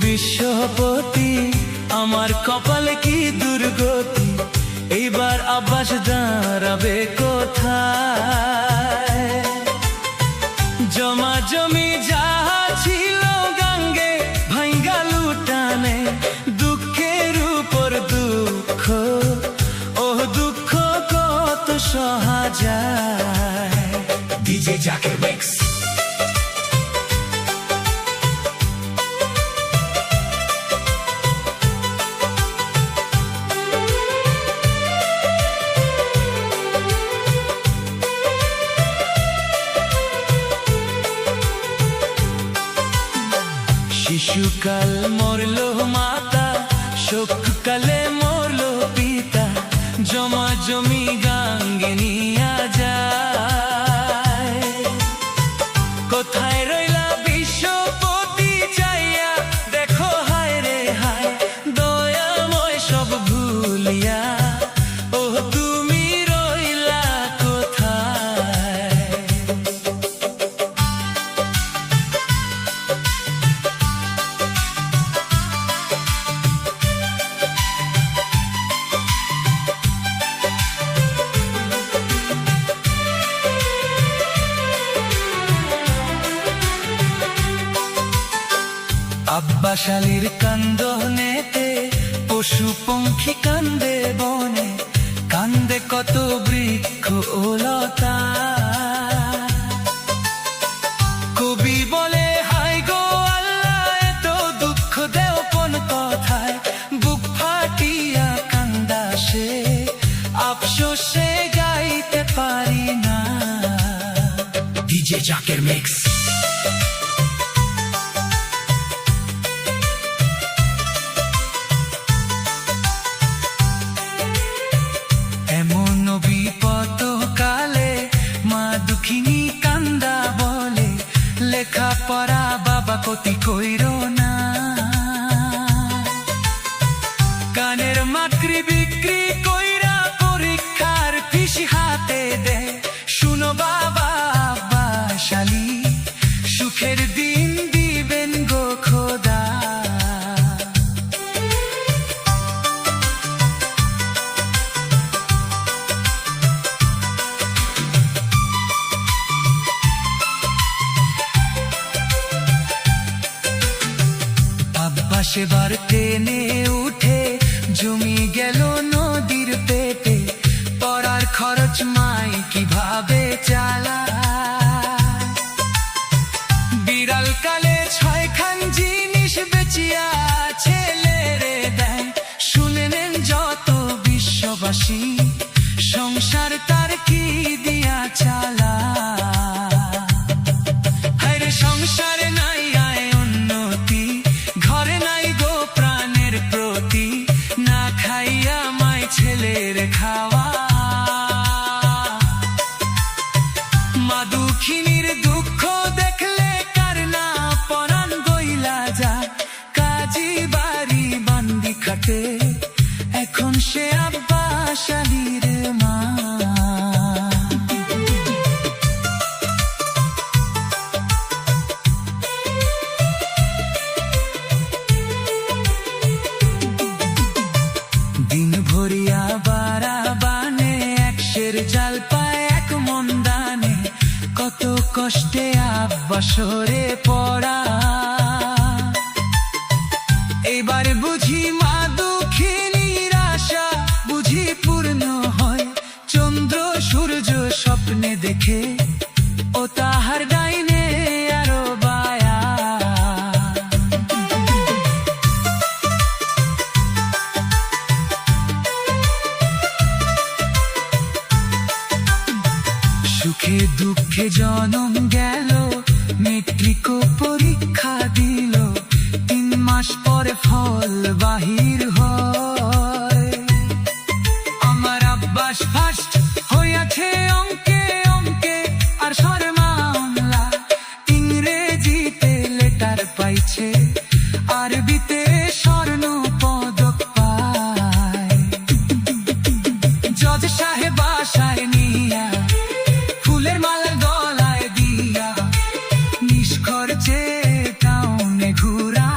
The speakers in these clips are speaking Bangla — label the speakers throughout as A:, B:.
A: বিশ্বপতি আমার কপালে কি দুর্গতি, এইবার আব্বাস দাঁড়াবে কোথায়? জমা জমি যাহা ছিল গাঙ্গে ভাঙ্গা লুটানে, দুঃখের উপর দুঃখ, ও দুঃখ কত সহা যায়।
B: DJ Zakir mix.
A: শিশুকাল মরল মাতা, শোককালে মরল পিতা, জমা জমি গাঙ্গে নিয়া যায়। কোথায় রইলা বিশ্বপতি চাইয়া দেখো, হায় রে হায় দয়াময় সব ভুলিয়া, ও তুমি রইলা কোথায়? আব্বাস আলীর কান্দনেতে পশু পঙ্খী কান্দে বনে, কান্দে কত বৃক্ষ ও লতা। কবি বলে হায় গো আল্লাহ, এত দুঃখ দেও কোন কথায়, বুক ফাটিয়া কান্দা সে আফসোসে গাইতে পারি না।
B: DJ Zakir mix.
A: এমন বিপদ কালে মা দুঃখিনী কান্দা বলে, লেখা পড়া বাবা কতি কইর না। কানের মাকড়ি বিক্রি কইরা পরীক্ষার ফিস হাতে দে, শুনো বাবা আব্বাস আলী সুখের দিন দিবেন গো খোদা। সেবার টেনে উঠে জমি গেল নদীর পেটে, পড়ার খরচ মাই কিভাবে চালায়? বিড়াল কালে 6 খান জিনিস বেচিয়া ছেলেরে দেয়, শুনে নেন যত বিশ্ববাসী সংসার তার কি দিয়া চালায়? হায়রে সংসারে নাই আয় উন্নতি, ঘরে নাই গো প্রাণের প্রতি, না খাইয়া মাই ছেলের খাওয়া। মা দুঃখিনীর দুঃখ দেখলে কার না পরাণ গইলা যায়, কাজী বাড়ি বান্দি খাটে এখন সে আব্বাস আলীর মা। দিন ভরিয়া বারা বানে, একশের জাল পায় এক মন দানে, কত কষ্টে আব্বাসরে পড়া। এবার বুঝি মা দুঃখিনীর আশা বুঝি পূর্ণ হয়, চন্দ্র সূর্য স্বপ্নে দেখে ও তাহার ডাইনে আরো বায়া। সুখে দুঃখে জনম গেল, মেট্রিক পরীক্ষা দিল, 3 মাস পরে ফল বাহির হয়। আমার আব্বাস ফার্স্ট হইয়াছে অঙ্কে অঙ্কে আর শর্মাওলা, ইংরেজিতে লেটার পাইছে, আরবিতে স্বর্ণ পদক পায়। জজ সাহেব আশায় নিয়া ফুলের মালা গলায় দিয়া, নিষ্খর্চে টাউনে ঘুরা।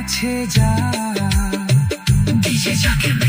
A: কাছে যা
B: DJ Jacker Mix.